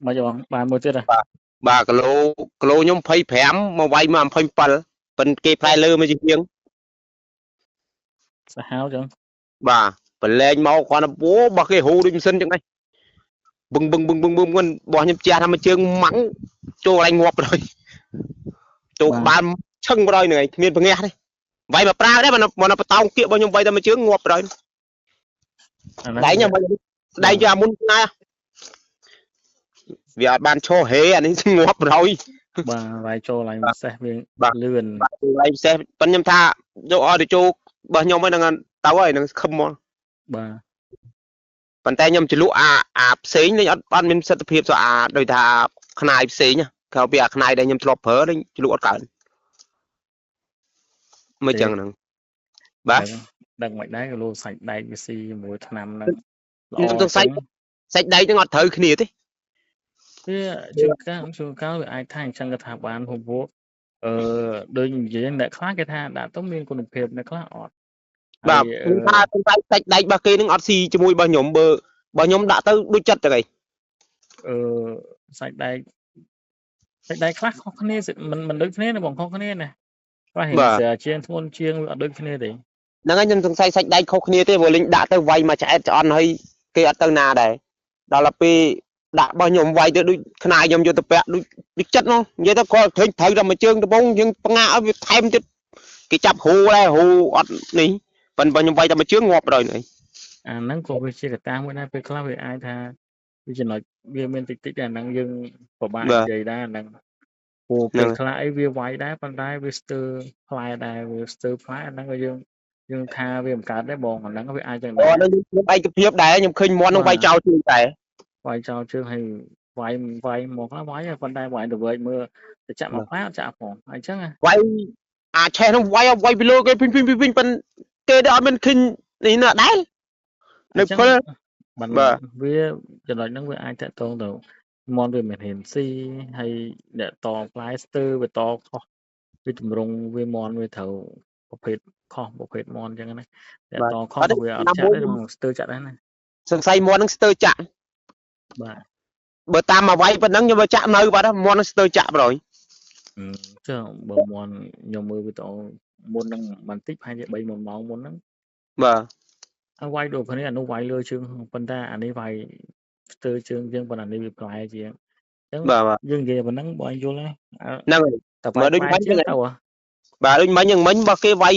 mà cho bạn một chút à បាទគីឡូខ្ញុំ25មកវាយមក27ប៉ុន្តែគេផ្លែលើមកជាង sao háo chẳng បាទប្រឡែងមកគាត់ទៅពោរបស់គេហូរដូចម៉ាស៊ីនចឹងហ្នឹងបឹងរបស់ខ្ញុំជះថាមួយជើងម៉ាំងចូលកន្លែងងាប់ទៅចូលក្បាលឈឹងទៅនឹងឯងគ្មានប្រងាស់ទេវាយមកប្រាដែរមកបតោងគៀករបស់ខ្ញុំវាយតែមួយជើងងាប់ទៅដៃខ្ញុំស្ដែងយកអាមុនណាវាអត់បានឈរហេអានេះងាប់ទៅបាទវាយចូលឡើងពិសេសវាលឿន វាយពិសេសប៉ុន្តែខ្ញុំថាយកឲ្យទៅចូលរបស់ខ្ញុំហ្នឹងទៅហើយនឹងខឹមមក បាទ ប៉ុន្តែខ្ញុំជលក់អាផ្សេងនេះអត់មានសិទ្ធិភាពស្អាតដោយថាខ្នាយផ្សេងក្រៅពីអាខ្នាយដែលខ្ញុំធ្លាប់ប្រើនេះជលក់អត់កើតមិនចឹងហ្នឹងបាទ ដឹងមិនដែរគីឡូសាច់ដែកវាស៊ីជាមួយថ្នាំហ្នឹង ខ្ញុំសង្ស័យសាច់ដែកហ្នឹងអត់ត្រូវគ្នាទេ វាជួនកាលវាអាចថាអញ្ចឹងគេថាបានហូបវក់ដូចនិយាយអ្នកខ្លះគេថាដាក់ទៅមានគុណភាពអ្នកខ្លះអត់ បាទខ្ញុំថាសង្ស័យសាច់ដែករបស់គេហ្នឹងអត់ស៊ីជាមួយរបស់ខ្ញុំបើខ្ញុំដាក់ទៅដូចចិត្តទៅឯង សាច់ដែកខ្លះខុសគ្នាមិនដូចគ្នាណាបងខុសគ្នាណាខ្លះហេស្រាជាងធ្ងន់ជាងអត់ដូចគ្នាទេ ហ្នឹងហើយខ្ញុំសង្ស័យសាច់ដែកខុសគ្នាទេព្រោះលេងដាក់ទៅវាយមកឆ្អែតឆ្អន់ហើយគេអត់ទៅណាដែរដល់ទៅដាក់របស់ខ្ញុំវាយទៅដូចខ្នាយខ្ញុំយកទៅពាក់ដូចចិត្តមកនិយាយទៅគាត់ឃើញត្រូវតែមួយជើងដំបងយើងបងាឲ្យវាថែមទៀតគេចាប់ហូដែរហូអត់នេះប៉ុន្តែខ្ញុំវាយតែមួយជើងងាប់ទៅនេះ អាហ្នឹងក៏វាជាកត្តាមួយដែរពេលខ្លះវាអាចថាវាចំណុចវាមានតិចតែអាហ្នឹងយើងពិបាកនិយាយដែរអាហ្នឹងព្រោះពេលខ្លះអីវាវាយដែរប៉ុន្តែវាស្ទើរផ្លែដែរវាស្ទើរផ្លែអាហ្នឹងក៏យើងថាវាមិនកើតដែរបងអាហ្នឹងវាអាចចឹងដែរខ្ញុំឯកភាពដែរខ្ញុំឃើញមន់នឹងវាយចោលជើងដែរ វាយចោលជើងហើយវាយមកខ្លះវាយប៉ុន្តែវាយទៅវិញមើលទៅចាក់មកផ្លែអត់ចាក់ផងអញ្ចឹងវាយអាចឆេះនឹងវាយពីលើគេវិញប៉ុន្តែគេអត់មានឃើញនេះណាដែរនៅពេលបាទវាចំណុចហ្នឹងវាអាចតកតងទៅមន់វាមិនហ៊ានស៊ីហើយអ្នកតផ្លែស្ទើរវាតខុសវាតម្រង់វាមន់វាត្រូវប្រភេទខុសប្រភេទមន់អញ្ចឹងណាអ្នកតខុសវាអត់ចាក់ទេស្ទើរចាក់ដែរណាសង្ស័យមន់នឹងស្ទើរចាក់បាទបើតាមមកវាយប៉ុណ្ណឹងខ្ញុំចាក់នៅបាត់មន់នឹងស្ទើរចាក់ប្រយចុះបើមន់ខ្ញុំមើលវីដេអូមុនហ្នឹងបន្តិចប្រហែលជា3ម៉ោងមុនហ្នឹងបាទឲ្យវាយដូចគ្នាអានោះវាយលើជើងប៉ុន្តែអានេះវាយស្ទើរជើងជាងប៉ុន្តែនេះវាផ្លែជាងអញ្ចឹងយើងនិយាយប៉ុណ្ណឹងបងយល់ហ្នឹងតែបើដូចមិញទៅបាទដូចមិញរបស់គេវា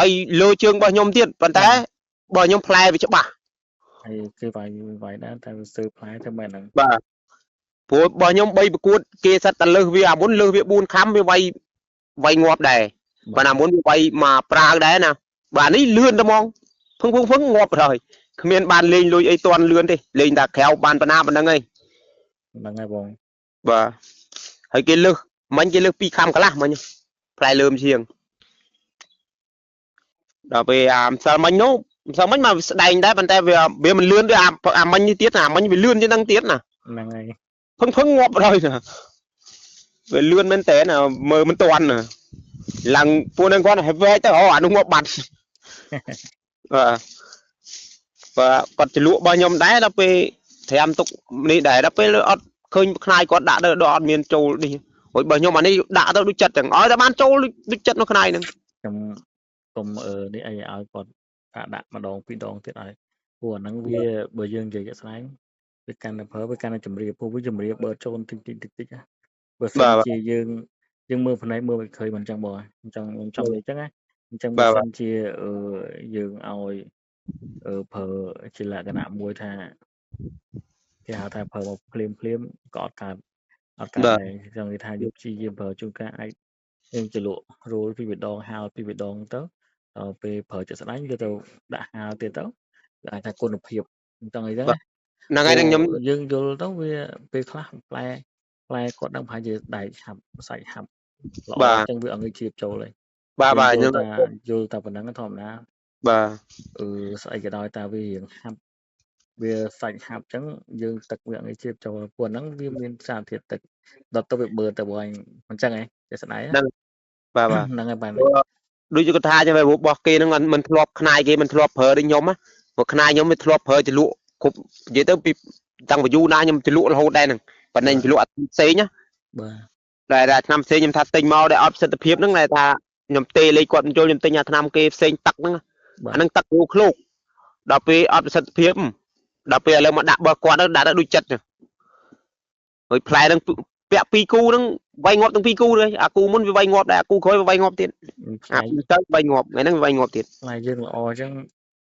យលើជើងរបស់ខ្ញុំទៀតប៉ុន្តែបើខ្ញុំផ្លែវាច្បាស់ហើយគេវាយដែរតែវាស្ទើរផ្លែតែមែនហ្នឹងបាទព្រោះរបស់ខ្ញុំ3ប្រកួតគេសិតតែលើសវាអាមុនលើសវា4ខំវាវាយងាប់ដែរប៉ុន្តែអាមុនវាវាយមកប្រាវដែរណាបាទនេះលឿនតែហ្មងភឹងងាប់ហើយគ្មានបានលេងលុយអីតន់លឿនទេលេងតែក្រៅបានប៉ុណ្ណាប៉ុណ្្នឹងឯងហ្នឹងហើយបងបាទហើយគេលើសមិញគេលើស2ខំកន្លះមិញផ្លែលើមជាងដល់ពេលម្សិលមិញនោះម្សិលមិញមកស្ដែងដែរប៉ុន្តែវាមិនលឿនទេអាមិញនេះទៀតអាមិញវាលឿនជាងហ្នឹងទៀតណាហ្នឹងហើយភឹងងាប់ហើយណាវាលឿនមែនតើមើលមិនតាន់ណាឡើងពួកនឹងគាត់ហេវែទៅអានោះងាប់បាត់បាទគាត់ចលក់របស់ខ្ញុំដែរដល់ពេលត្រាំទុកនេះដែរដល់ពេលអត់ឃើញខ្នាយគាត់ដាក់ទៅដល់អត់មានចូលនេះរួចបើខ្ញុំអានេះដាក់ទៅដូចចិត្តទាំងឲ្យតែបានចូលដូចចិត្តនៅខ្នាយហ្នឹងខ្ញុំគុំនេះអីឲ្យគាត់ដាក់ម្ដងពីរដងទៀតឲ្យព្រោះអាហ្នឹងវាបើយើងនិយាយជាក់ស្ដែងវាកាន់តែប្រើវាកាន់តែជំរាបព្រោះវាជំរាបបើចូលតិចបើសិនជាយើងមើលផ្នែកមើលមិនឃើញមិនអញ្ចឹងបងអញ្ចឹងខ្ញុំចង់និយាយអញ្ចឹងណាអញ្ចឹងបើសិនជាយើងឲ្យប្រើជាលក្ខណៈមួយថាគេហៅថាប្រើមកភ្លាមក៏អត់កើតដែរចង់និយាយថាយកព្យាយាមប្រើជួនកាលអាចយើងចលក់រោលពីម្ដងហៅពីម្ដងទៅដល់ពេលប្រើជាក់ស្ដែងយកទៅដាក់ហៅទៀតទៅអាចថាគុណភាពអញ្ចឹងអីចឹងហ្នឹងហើយខ្ញុំយើងយល់ទៅវាពេលខ្លះផ្លែគាត់ដឹងប្រហែលជាដែកហាប់សាច់ហាប់ល្អអញ្ចឹងវាអត់ងាយជ្រាបចូលទេបាទខ្ញុំយល់តែប៉ុណ្្នឹងធម្មតាបាទស្អីក៏ដោយតែវារៀងហាប់វាសាច់ហាប់អញ្ចឹងយើងទឹកវាអត់ងាយជ្រាបចូលព្រោះហ្នឹងវាមានសារធាតុទឹកដល់ទៅវាបឺទៅបងអញ្ចឹងហ៎ចេះស្ដាយហ្នឹងបាទហ្នឹងហើយបាទដូចជាគាត់ថាចឹងរបស់គេហ្នឹងមិនធ្លាប់ខ្នាយគេមិនធ្លាប់ប្រើដូចខ្ញុំព្រោះខ្នាយខ្ញុំមិនធ្លាប់ប្រើចលក់គ្រប់និយាយទៅពី tăng vào du na nhưng chỉ lụa là hôn đây nè và nên chỉ lụa xế nhá đây là năm xế nhưng ta tinh mau để ấp sự hiệp nước này ta nhầm tê lấy quận cho nhầm tinh nhà tham kê xế tắc nữa anh đang tắc vô khô đọc về ấp sự hiệp đọc về là mà đã bờ qua nó đã đuôi chật rồi rồi play đang vẽ pi cu đang vay ngọt đang pi cu đây à cu muốn vay ngọt đây cu khối vay ngọt tiền à tới vay ngọt ngày đang vay ngọt tiền play dương là o chứ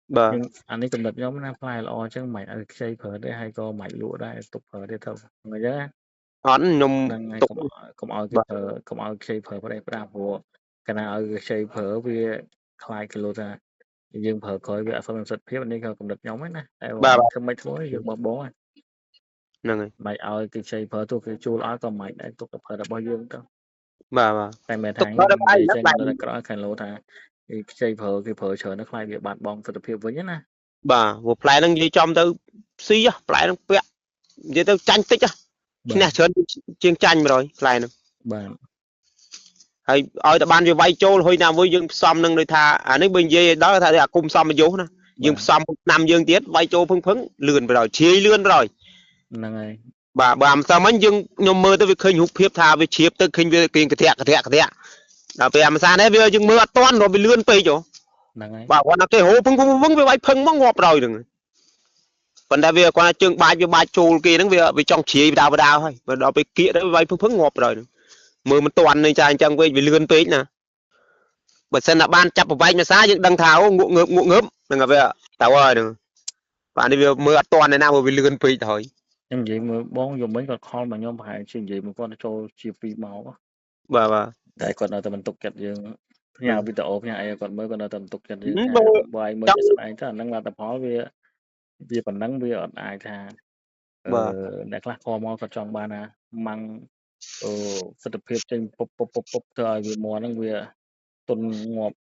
bờ anh ấy cầm đập nhóm nó play là o chứ mày ở xây phở đây hay có mày lụa đây tục phở đây thôi người nhớ hắn nhung đang tục không ao cái phở không ao xây phở đây phải làm của cái nào ở xây phở với play cái lụa ra dương phở coi với xong sạch phía bên đây cầm đập nhóm ấy nè bà không mấy thối dương bó bó mày ao cái xây phở tôi cái chu lá còn mày đây tôi tập phở là bao nhiêu đó bà tại mẹ tục tháng đó ai cái nó chân lại nó có cái lỗ thà cái phở chờ nó khai việc bạn bong sạch phía với nhá nè bà một play đang đi trong tới xí á play đang vẽ vậy tôi tranh tích á nè chơi chiên tranh rồi play nè bạn hay ơi ta ban về vay trôi hồi nào với dương xóm nâng rồi thà à nếu bên dưới đó thà cùng xóm mà vô nè dương xóm năm dương tiết vay trôi phấn phấn lươn rồi chia lươn rồi này bà làm sao mấy dương nhom mơ tới việc khơi hụt hiệp thà với chiếp tới khinh về kinh cái thẹt là về làm sao đấy bây giờ dương mưa toan rồi bị lươn pây chỗ bà quan là cái hố phấn với vay phấn mắc ngọt rồi đừng còn đây về quan chương bài về bài trôi kia nó về trong chia đào thôi và đó bị kia đấy vay phấn ngọt rồi mưa mình toàn này trai chẳng quên bị lươn pây nè bật sân là ban chập vay mà xá những đăng tháo ngụ ngớm đừng về tao ơi đừng bạn đi về mưa toàn này nào bị lươn pây thôi em vậy mà bón dùng mấy con con mà nhóm phải chuyện gì mà con cho chi phí máu bà tại còn ở tầm tục chặt dương nhà bị tổ nhà ai còn mới còn ở tầm tục chặt dương vài mới trong sẽ anh chắc năng là tập hóa vì còn nắng vì ở ai thà để các kho mò còn trong ban à măng sự tập hiệp trên pop thời vì mùa năng vì tuần ngọt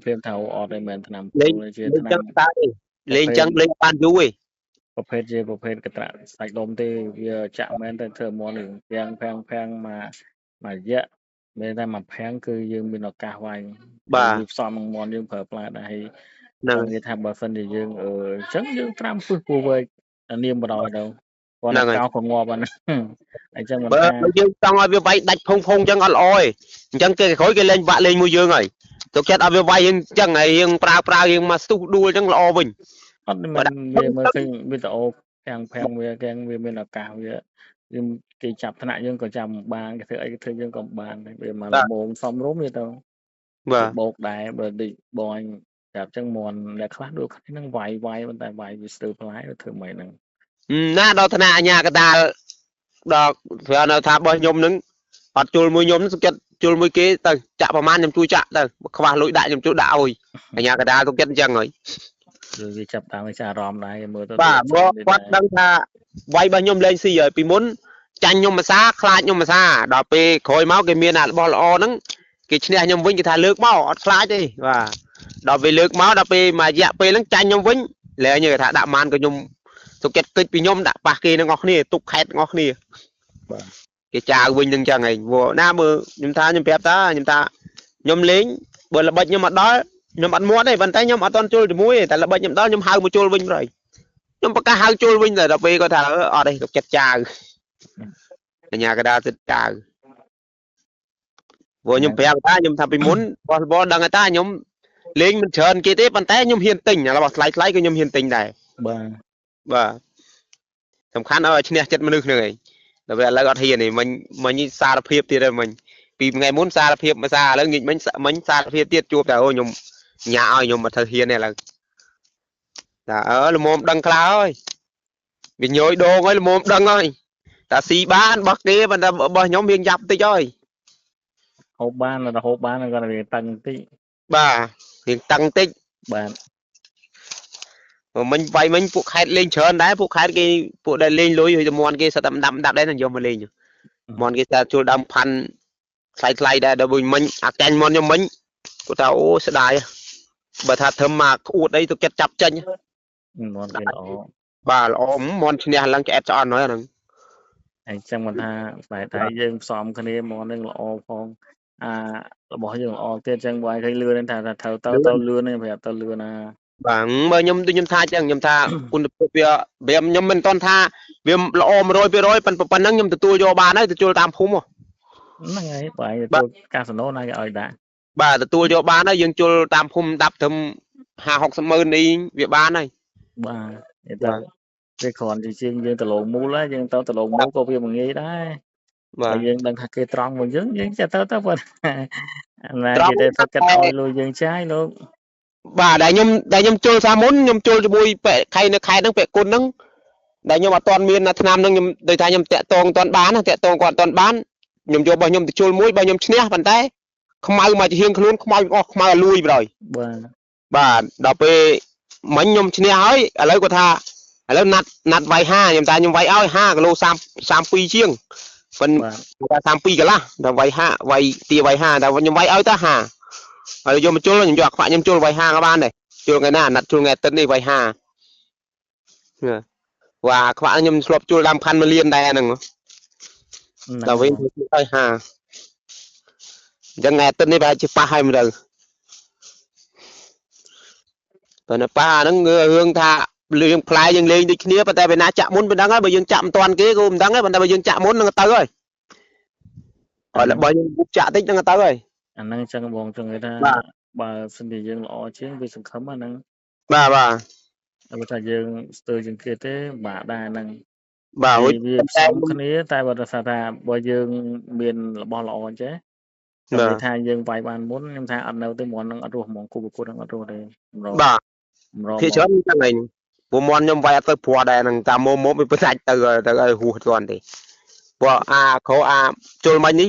phim thảo ở đây mình làm lên chơi lên chân năng tay lên chân lên ban vui ประเภทกระตะใส่ลมที่จะแม้แต่เธอมอหนึ่งแพงมาเยอะไม่ได้มาแพงคือยืมบินออกกาไว้ยืมซ้อมมอนยืมเผลอปลาได้ตอนนี้ทำบอลฟันยืมจังยืมตามฟื้นฟูไว้อันนี้มาดอยđâu còn là caoของงอมันไอ้จังมัน dương trong ở vay đạch phong chân ở oi chân cái khối cái lên vạ lên mùi dương rồi tôi chết ở vay dương chân này dương pra dương mà tu đua chân lo bìnhมันmớiขึ้นวิดีโอแพงเวียแกงเวียเป็นอากาศเวียยังกี่จับขณะยังก็จำบางก็เธอยังก็บางเวียมาละโมงซ้อมรู้มีตัวโบกได้เบอร์ดิบอยจับจังมอนและคลาสดูคันนั่งไวมันแต่ไววิสเตอร์พลายเธอใหม่นั่งน่าดอธนาญากระดาดอกเพื่อนเราทำบ่ยมนึงปัดจูลมวยยมสุกิจูลมวยเกตังจะประมาณยมจุยจะตังขวาลุยได้ยมจุดดาวญากระดาสุกิจังเลยrồiจับตามไปชารอมได้มือตัว bà quát đăng tha vay bao nhiêu lên xì rồi vì muốn tranh nhom mà xa khai nhom mà xa đọc về khối máu cái miền nào bỏ lọ nắng cái này nhom vinh cái thà lược máu khai đi và đọc về lược máu đọc về mà dạ về nắng tranh nhom vinh lẽ như thà đạm man cái nhom tục kết kịch vì nhom đã bạc kia nó ngọt nè tục khét ngọt nè cái trà vinh đừng chờ ngày vô nam mơ nhom tha nhom phép ta nhom ta nhom lính bởi là bệnh nhưng mà đó nhom ăn muối này vẫn thấy nhom ở toàn chui muối tại là bệnh nhom đó nhom hai một chui vinh rồi nhưng mà cái hai chui vinh rồi đọc về có thà ở đây gặp chặt trà nhà cái đa tích trà vô nhom phèo ta nhom thà bị muốn bo đằng người ta nhom lên mình chơn kia tiếp bàn tay nhom hiền tình là bảo lấy cái nhom hiền tình này bà sầm khăn ở trên này chất mình được này là về là gọt hiền này mình xa phiệp thì rồi mình vì ngày muốn xa phiệp mà xaแล้วnghịch mình xa phiệp tiết chụp rồi nhom nhà ơi nhom mà thật hiền này là ở là mồm đằng khá ơi vì nhồi đồ ấy là mồm đằng ơi ta xì bán bắc kia mà ta bỏ nhóm miền dập tới chơi hộp ban là gọi là tăng tí bà miền tăng tích bạn mà mình vay mình phụ khai lên trơn đấy phụ khai cái phụ đây lên lối rồi mòn kia sao đậm đậm đấy là vô mà lên mòn kia ta cho đâm pan sai đây đâu mình canh mòn cho mình của tao ô sẽ đài bà thật thơm mà uột đây tôi chặt chân mòn kia đó bà mòn trên này lăng kẹt cho ăn nói rằng ไอ้จังมันท่าสายไทยยังซ้อมคะแนนมอนึงละออฟองเราบอกให้ยังออกเตี้ยจังไว้ใครเรือนั่นท่าเท่าเรือนั่นแบบเต่าเรือนะ bảng mà nhâm tha chẳng nhâm thaคุณviệc nhâm mình toàn tha việcល្អ100%ប៉ុណ្ណឹងខ្ញុំទទួលយកបានហើយទទួលតាមភូមិ ហ្នឹងហើយបើឯង បា ទៅ ទ កាស៊ីណូណាគេឲ្យដាក់ បាទទទួលយកបានហើយយើងជុលតាមភូមិដាប់ត្រឹម50-60 ម៉ឺននេះវាបានហើយ បាទទៅ បាទ វាគ្រាន់ជាជាងយើងទៅលងមូលហើយយើងទៅលងមូលក៏វាមិនងាយដែរ បា តែ ទ យើងដឹងថាគេត្រង់មកយើងចេះទៅបើណា ត្រ គេ ង់ ទៅ តែ កាត់ឲ្យលុយយើងចាយលោក បាទដែលខ្ញុំជុលសាមុនខ្ញុំជុលជាមួយពាក់ខែនៅខែហ្នឹងពាក់គុណហ្នឹងដែលខ្ញុំអត់ទាន់មានឆ្នាំហ្នឹងខ្ញុំដូចថាខ្ញុំតាក់តងតាន់បានតាក់តងគាត់តាន់បានខ្ញុំយករបស់ខ្ញុំទៅជុលមួយបើខ្ញុំឈ្នះប៉ុន្តែខ្មៅមកជាហៀងខ្លួនខ្មៅអស់ខ្មៅលួយប្រយ បាទ បាទដល់ពេលមិញខ្ញុំឈ្នះហើយឥឡូវគាត់ថាឥឡូវណាត់វាយ5ខ្ញុំថាខ្ញុំវាយឲ្យ5គីឡូ32ជាងប៉ុន្តែ32កន្លះដល់វាយ5វាយទាវាយ5តែខ្ញុំវាយឲ្យទៅ5ហើយយកមកជុលខ្ញុំយកខ្វាក់ខ្ញុំជុលវាយ5ក៏បានដែរជុលថ្ងៃណាណាត់ជុលថ្ងៃអាទិត្យនេះវាយ5វ៉ាខ្វាក់ខ្ញុំធ្លាប់ជុលតាមខណ្ឌ1លានដែរហ្នឹង ដល់វិញទៅឲ្យ5អញ្ចឹងថ្ងៃអាទិត្យនេះប្រហែលជាប៉ះហើយមើលទៅប៉ុន្តែប៉ះអាហ្នឹងរឿងថារឿងផ្លែយើងលេងដូចគ្នាប៉ុន្តែពេលណាចាក់មុនមិនដឹងហើយបើយើងចាក់មិនទាន់គេក៏មិនដឹងដែរប៉ុន្តែបើយើងចាក់មុននឹងទៅហើយអត់បើយើងចាក់តិចនឹងទៅហើយ អាហ្នឹងចឹងបងចឹងគេថាបើសិនជាយើងល្អជាងវាសង្ឃឹមអាហ្នឹង បាទបាទ តែថាយើងស្ទើរជាងគេទេបាទដែរហ្នឹង បាទរួច វាផ្សំគ្នាតែបើថាបើយើងមានរបស់ល្អអញ្ចឹងតែថាយើងវាយបានមុនខ្ញុំថាអត់នៅទេមុននឹងអត់រស់ហ្មងគូប្រកួតនឹងអត់រស់ទេបាទភាគច្រើនហ្នឹងឯងព្រោះមន់ខ្ញុំវាយអត់ទៅព្រោះដែរហ្នឹងតាមមុំវាផ្សាច់ទៅឲ្យហួសទាន់ទេព្រោះអាក្រោអាជុលមិញនេះ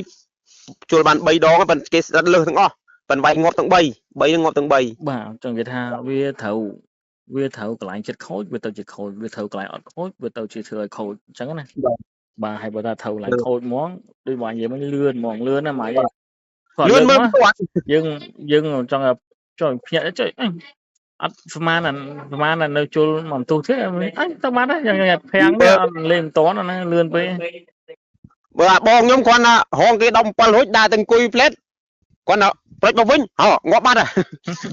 ជុលបាន3ដងប៉ុន្តែគេស្ដាត់លើសទាំងអស់ប៉ុន្តែវាយងាប់ទាំង3ហ្នឹងងាប់ទាំង3បាទចឹងគេថាវាត្រូវកន្លែងចិត្តខូចវាទៅជាខូចវាត្រូវកន្លែងអត់ខូចវាទៅជាធ្វើឲ្យខូចអញ្ចឹងណាបាទហើយបើថាត្រូវកន្លែងខូចហ្មងដូចបងនិយាយមិញលឿនហ្មងលឿនណាស់ម៉េចគាត់លឿនមកយើងចង់ចុយភ្ញាក់ចុយអត់ស្មាននៅជុលមកទូទៀតអញទៅបានហើយយ៉ាងប្រាំងវាអត់លេងមិនតន់ណាលឿនពេក បើបងខ្ញុំគាត់ណាហងគេ17រួចដើរទៅអង្គុយផ្លេតគាត់ណាប្រិចមកវិញហ៎ងាប់បាត់ហើយ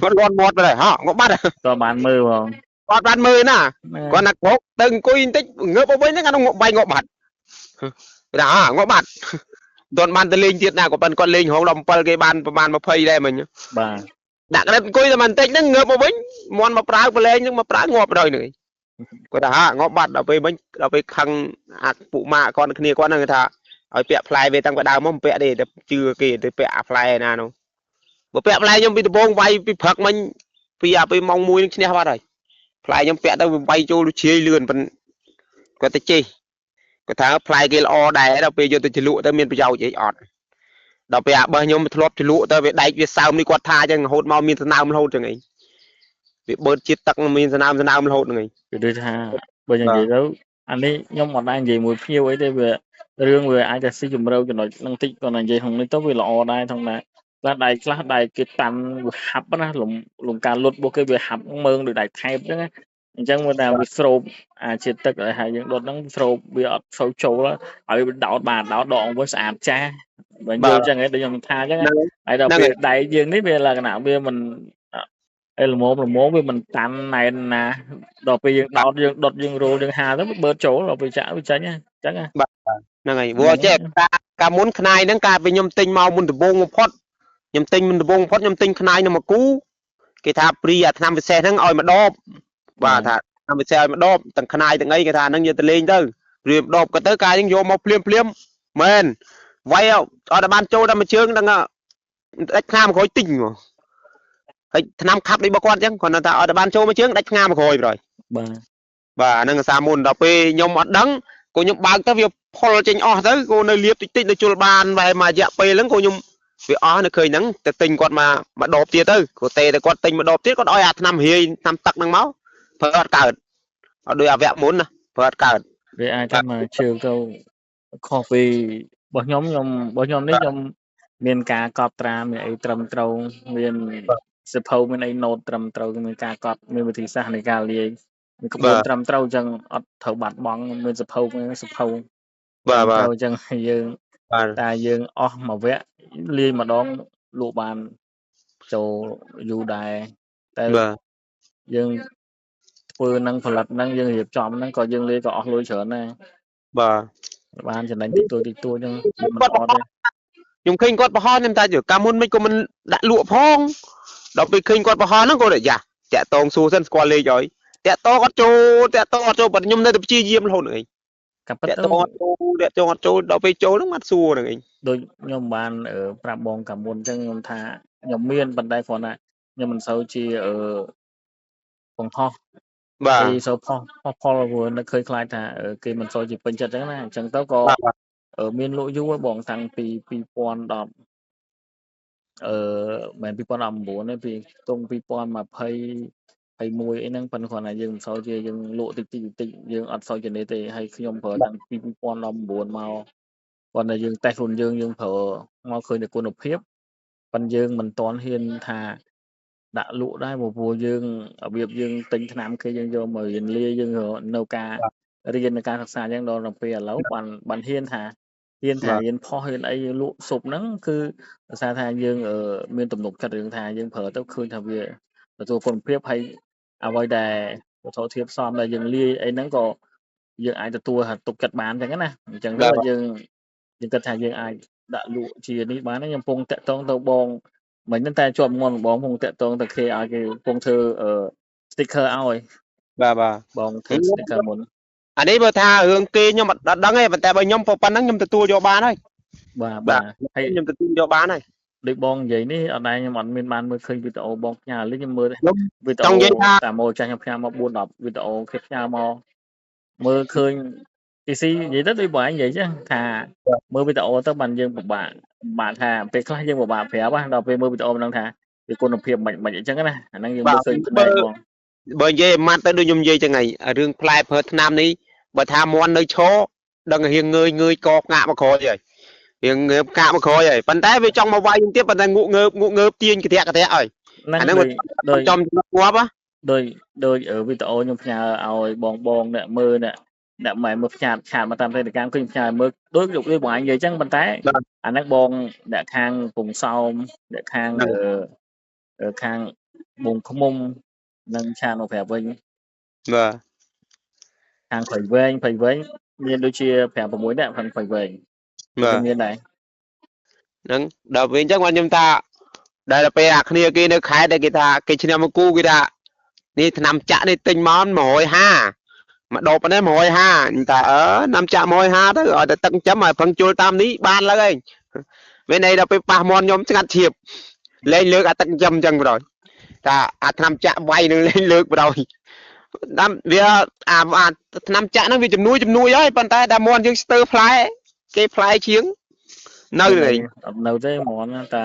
គាត់លាន់មាត់ទៅហើយហ៎ងាប់បាត់ហើយ ក៏បានមើលបង គាត់បានមើលណាគាត់ណាក្រោកទៅអង្គុយបន្តិចងើបមកវិញហ្នឹងអានោះបាយងាប់បាត់គេថាងាប់បាត់ទាន់បានទៅលេងទៀតណាគាត់គាត់លេងរហូតដល់7គេបានប្រហែល20ដែរមិញបាទ ដាក់ក្រិតអង្គុយតែបន្តិចហ្នឹងងើបមកវិញមន់មកប្រើប្រឡែងហ្នឹងមកប្រើងាប់ដល់នេះគាត់ថាងាប់បាត់ដល់ពេលមិញដល់ពេលខឹងអាពួកម៉ាក់គាត់គ្នាគាត់ហ្នឹងគេថាឲ្យពាក់ផ្លែវាតាំងពីដើមមកពាក់ទេតែជឿគេទៅពាក់អាផ្លែណានោះបើពាក់ផ្លែខ្ញុំពីដំបងវាយពីព្រឹកមិញពីម៉ោង1នឹងឈ្នះបាត់ហើយផ្លែខ្ញុំពាក់ទៅវាយចូលជ្រាយលឿនប៉ុន្តែគាត់ទៅជិះគាត់ថាផ្លែគេល្អដែរដល់ពេលយកទៅជ្រលក់ទៅមានប្រយោជន៍អីអត់ដល់ពេលអាបើខ្ញុំធ្លាប់ជ្រលក់ទៅវាដែកវាសើមនេះគាត់ថាអញ្ចឹងរហូតមកមានស្នើមរហូតអញ្ចឹងអីវាបឺតជាតិទឹកមានស្នើមរហូតហ្នឹងឯងគឺដូចថាបើនិយាយទៅអានេះខ្ញុំអត់ដែរនិយាយមួយភ្ញៀវអីទេវារឿងវាអាចតែស៊ីជម្រៅចំណុចហ្នឹងតិចគាត់និយាយក្នុងនេះទៅវាល្អដែរថងណាខ្លះដៃគេតាន់វាហាប់ណាលំការលុតរបស់គេវាហាប់មើងដូចដៃថែបអញ្ចឹងអញ្ចឹងមើលថាវាស្រោបអាជាតិទឹកឲ្យហើយយើងដុតហ្នឹងស្រោបវាអត់សូវចូលហើយវាដោតបានដោតដងវិញស្អាតចាស់បើយល់អញ្ចឹងឯងដូចខ្ញុំថាអញ្ចឹងហើយដល់ពេលដៃយើងនេះវាលក្ខណៈវាមិនល្មមវាមិនតាន់ណែនណាដល់ពេលយើងដោតយើងដុតយើងរោលយើងហាទៅវាបឺតចូលដល់ពេលចាក់វាចេញអញ្ចឹងបាទហ្នឹងហើយព្រោះចេះកាលមុនខ្នាយហ្នឹងកាលពេលខ្ញុំទិញមកមុនដំបូងបំផុតខ្ញុំទិញមុនដំបូងបំផុតខ្ញុំទិញខ្នាយនឹងមកគូគេថាព្រីអាឆ្នាំពិសេសហ្នឹងឲ្យមកដបបាទថាឆ្នាំពិសេសឲ្យមកដបទាំងខ្នាយទាំងអីគេថាហ្នឹងយកទៅលេងទៅរៀបដបក៏ទៅកាយហ្នឹងយកមកភ្លាមមែនវាយអត់បានចូលដល់មួយជើងហ្នឹងដាច់ខ្នាមក្រោយទិញមកហើយឆ្នាំខាប់ដូចរបស់គាត់អញ្ចឹងគាត់ថាអត់បានចូលមួយជើងដាច់ខ្នាមក្រោយប្រយបាទហ្នឹងសាមុនដល់ពេលខ្ញុំអត់ដឹងក៏ខ្ញុំបើកទៅវាផុលចេញអស់ទៅក៏នៅលាបតិចនៅជុលបានបែរមករយៈពេលហ្នឹងក៏ខ្ញុំវាអស់នៅឃើញហ្នឹងទៅទិញគាត់មកដបទៀតទៅក៏ទេតែគាត់ទិញមកដបទៀតគាត់ឲ្យអាឆ្នាំរាយឆ្នាំទឹកហ្នឹងមកប្រើអត់កើតអត់ដូចអាវៈមុនណាប្រើអត់កើត វាអាចថាមកជើងទៅខុសពីរបស់ខ្ញុំនេះខ្ញុំមានការកត់ត្រាមានអីត្រឹមត្រូវមានសិភៅមានអីណូតត្រឹមត្រូវមានការកត់មានវិធីសាស្ត្រនៃការលាយមានក្បួនត្រឹមត្រូវអញ្ចឹងអត់ត្រូវបាត់បង់មានសិភៅបាទអញ្ចឹងយើងតែយើងអស់មួយវគ្គលាយម្ដងលក់បានចូលយូរដែរតែ dương vừa năng phần lập năng dương hiệp chọn năng có dương lê có lôi trở này បាទ បានចំណេញតិចតួចឹងមិន គាត់ អ ប ត់ រោះ ទេ ខ្ញុំឃើញគាត់បរោះខ្ញុំថាកាលមុនមិនក៏មិនដាក់លក់ផងដល់ពេលឃើញគាត់បរោះហ្នឹងគាត់យ៉ាតាក់តងសួរសិនស្គាល់លេខហើយតាក់តងអត់ចូលបើខ្ញុំនៅតែព្យាយាមរហូតហ្នឹងឯង កាពិត តាក់ ទៅ តងអត់ចូលដល់ពេលចូលហ្នឹងមកសួរហ្នឹងឯង ដូចខ្ញុំបានប្រាប់បងកាមុនចឹងខ្ញុំថាខ្ញុំមានប៉ុន្តែគ្រាន់តែខ្ញុំមិនសូវជាបង្ហោះ បា អី ទ សូវផុសផលព្រោះនឹកឃើញខ្លាចថាគេមិនសូវជាពេញចិត្តចឹងណាអញ្ចឹងទៅក៏ បាទ មានលក់យូរហើយបងតាំងពី2010មិន2019ទេពីទង2020 21អីហ្នឹងប៉ុន្តែគ្រាន់តែយើងមិនសូវជាយើងលក់តិចយើងអត់សូវជានេះទេហើយខ្ញុំប្រើតាំងពី2019មក គាត់តែយើងតេស្តខ្លួនយើងប្រើមកឃើញតែគុណភាពប៉ុន្តែយើងមិនទាន់ហ៊ានថាដាក់លក់ដែរព្រោះយើងរបៀបយើងទិញថ្នាំគេយើងយកមករៀនលាយើងនៅការរៀននៅការសិក្សាអញ្ចឹងដល់ពេលឥឡូវបានហ៊ានថារៀនផុសរៀនអីលក់ស៊ុបហ្នឹងគឺដោយសារថាយើងមានទំនុកចិត្តរឿងថាយើងប្រើទៅឃើញថាវាទទួលគុណភាពហើយអ្វីដែលវត្ថុធាតុផ្សំដែលយើងលាយអីហ្នឹងក៏យើងអាចទទួលទុកចិត្តបានអញ្ចឹងណាអញ្ចឹងទៅយើងគិតថាយើងអាចដាក់លក់ជានេះបានខ្ញុំពងតាក់តងទៅបងមិនមែនតែជាប់ងន់បងពងតាក់តងទៅគេឲ្យគេពងធ្វើ sticker ឲ្យ បាទ បងធ្វើ sticker មុន អានេះបើថារឿងគេខ្ញុំអត់ដឹងទេប៉ុន្តែបើខ្ញុំប៉ុណ្ណឹងខ្ញុំទទួលយកបានហើយ បាទហើយ ខ្ញុំទទួលយកបានហើយ ដូចបងនិយាយនេះអត់ដែរខ្ញុំអត់មានបានមើលឃើញវីដេអូបងផ្ញើលេងខ្ញុំមើល វីដេ ច អូ ង់និយាយថា តាមមកចាស់ខ្ញុំផ្ញើមក 4-10 វីដេអូគេផ្ញើមកមើលឃើញ PC និយាយទៅដូចបងឯងនិយាយចឹងថាមើលវីដេអូទៅបានយើងពិបាកថាពេលខ្លះយើងពិបាកប្រាប់ណាដល់ពេលមើលវីដេអូហ្នឹងថាវាគុណភាពមិនអញ្ចឹងណាអាហ្នឹងយើងមើលឃើញផ្នែកបង បើនិយាយម៉ាត់ទៅដូចខ្ញុំនិយាយចឹងហើយរឿងផ្លែប្រើថ្នាំនេះបើថាមន់នៅឈរដឹងរៀងងើយកផ្ងាកមកក្រោយហើយរៀងងើបផ្ងាកមកក្រោយហើយប៉ុន្តែវាចង់មកវាយខ្ញុំទៀតប៉ុន្តែងក់ងើបទាញកធាក់ហើយ ហ្នឹង អាហ្នឹងវាចំងាប់ហ៎ ដូចវីដេអូខ្ញុំផ្ញើឲ្យបងអ្នកមើលអ្នកម៉ែមើលផ្ញើឆាតមកតាមរេការឃើញផ្ញើមើលដូចបងឯងនិយាយចឹងប៉ុន្តែអាហ្នឹងបងអ្នកខាងពងសោមអ្នកខាងខាងបងឃ្មុំនិងឆាតមកប្រាប់វិញ បាទ ខាងព្រៃវែងមានដូចជា5 6នាក់ខាងព្រៃវែង បាទ មានដែរ ហ្នឹងដល់ពេលអញ្ចឹងខ្ញុំថាដល់ពេលអាគ្នាគេនៅខេត្តដែលគេថាគេឈ្នះមកគូគេថានេះឆ្នាំចាក់នេះទិញមក150មកដបប៉ុណ្ណេះ150ខ្ញុំថាឆ្នាំចាក់150ទៅឲ្យតែទឹកចាំឲ្យប្រឹងជុលតាមនេះបានឡើយវិញន័យដល់ពេលប៉ះមន់ខ្ញុំស្ងាត់ឈៀបលេងលើកអាទឹកចាំអញ្ចឹងបងថាអាឆ្នាំចាក់វាយនឹងលេងលើកបងតាមវាអាឆ្នាំចាក់ហ្នឹងវាជំនួយហើយប៉ុន្តែតែមន់យើងស្ទើផ្លែគេផ្លែជាងនៅនេះ អត់នៅទេហ្មងតា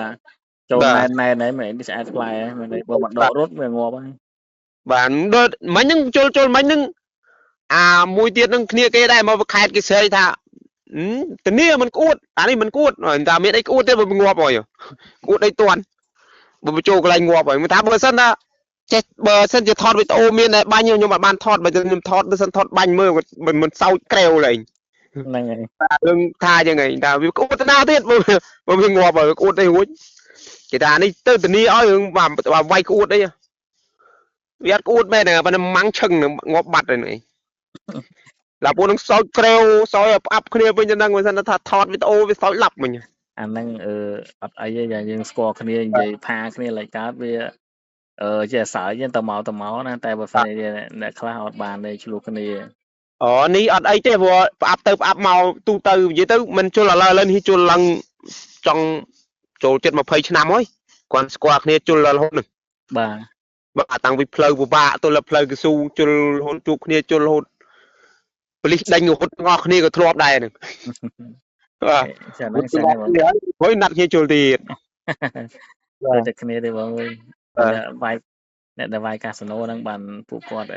ចូលណែនហ្នឹងមិនស្អាតផ្លែមិនទេបើមកដករត់វាងាប់ហើយ បានដូចមិញហ្នឹងជុលមិញហ្នឹងអាមួយទៀតហ្នឹងគ្នាគេដែរមកខេតគេស្រីថាធានាមិនក្អួតអានេះមិនក្អួតតែមានអីក្អួតទេបើងាប់ហើយក្អួតអីតន់បើចូលកន្លែងងាប់ហើយមិនថាបើសិនថាចេះបើសិនជាថតវីដេអូមានតែបាញ់ខ្ញុំអត់បានថតបើខ្ញុំថតបើសិនថតបាញ់មើលមិនសោចក្រែវលេង ហ្នឹងហើយ រឿងថាយ៉ាងហ្នឹងថាវាក្អួតទៅណាទៀតបើវាងាប់ហើយក្អួតអីរួចគេថានេះទៅធានាឲ្យរឿងវាយក្អួតអីវាអត់ក្អួតមែនទេប៉ុន្តែម៉ាំងឈឹងងាប់បាត់ហើយនេះឡាពួកនឹងសោចក្រែវសោចឲ្យផ្អាប់គ្នាវិញទៅហ្នឹងមិនសិនថាថតវីដេអូវាសោចឡាប់មិញ អាហ្នឹងអត់អីទេយ៉ាងយើងស្គាល់គ្នានិយាយផាគ្នាឡើយកើតវាជាសើចទៅមកណាតែបើស្អីអ្នកខ្លះអត់បានទេឆ្លោះគ្នា អូនេះអត់អីទេព្រោះផ្អាប់ទៅផ្អាប់មកទូទៅនិយាយទៅមិនជុលឥឡូវនេះជុលឡើងចង់ចូលចិត្ត20ឆ្នាំហើយគាត់ស្គាល់គ្នាជុលរហូតនឹង បាទតាំងពីផ្លូវពិបាកទល់ផ្លូវកស៊ូជុលរហូតជួបគ្នាជុលរហូតប៉ូលីសដេញរហូតទាំងអស់គ្នាក៏ធ្លាប់ដែរហ្នឹងបាទចាហ្នឹងស្អាតហើយណាត់គ្នាជុលទៀតតែគ្នាទេបងអើយវាយអ្នកដែលវាយកាស៊ីណូហ្នឹងបានពួកគាត់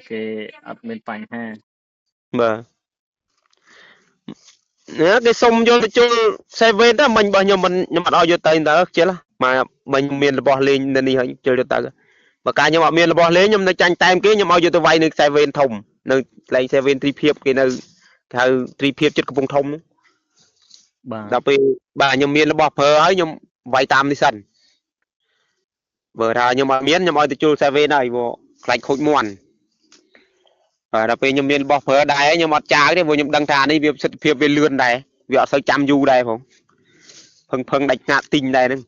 គេអត់មានបញ្ហា បាទគេសុំយកទៅជុល7ទៅមិញរបស់ខ្ញុំមិនខ្ញុំអត់ឲ្យយកទៅតើខ្ជិលមកមិញមានរបស់លេងនៅនេះហើយជុលយកទៅបើកាលខ្ញុំអត់មានរបស់លេងខ្ញុំនៅចាញ់តែមគេខ្ញុំឲ្យយកទៅវាយនៅ7ធំនៅកន្លែង7ទ្រីភាពគេនៅគេហៅទ្រីភាពចិត្តកំពង់ធំបាទដល់ពេលបាទខ្ញុំមានរបស់ប្រើហើយខ្ញុំវាយតាមនេះសិនបើថាខ្ញុំអត់មានខ្ញុំឲ្យទៅជុល7ហើយព្រោះ lại khôi muôn là bây nhầm miền bỏ phở đây nhưng mà cha cái vô nhầm đăng trà đi việc việc về lươn này việc sao chăm du đây không phân phân đánh ngã tình đây nưng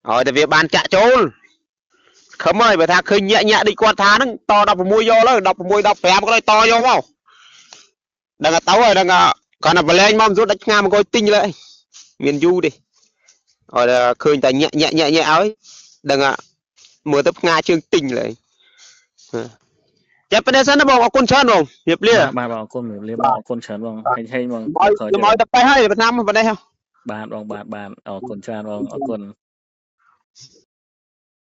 rồi để việc ban trả trốn không ơi bởi thà khơi nhẹ nhẹ đi qua thà nưng to đọc môi vô đó đọc môi đọc phèm có đây to vô không đừng là tấu rồi đừng còn là lên mong rút đánh nga mà coi tinh lại miền du đi rồi là khơi ta nhẹ nhẹ nhẹ nhẹ ấy đừng mưa tập nga chương tình lại chắc bên đây nóบอกcon chán không hiệp lia បាទបងអរគុណរៀបបងអរគុណច្រើនបងហេងបងក្រោយ ខ្ញុំឲ្យតែទៅហើយbên Nam bên đây không បាទបងបាទអរគុណច្រើនបងអរគុណ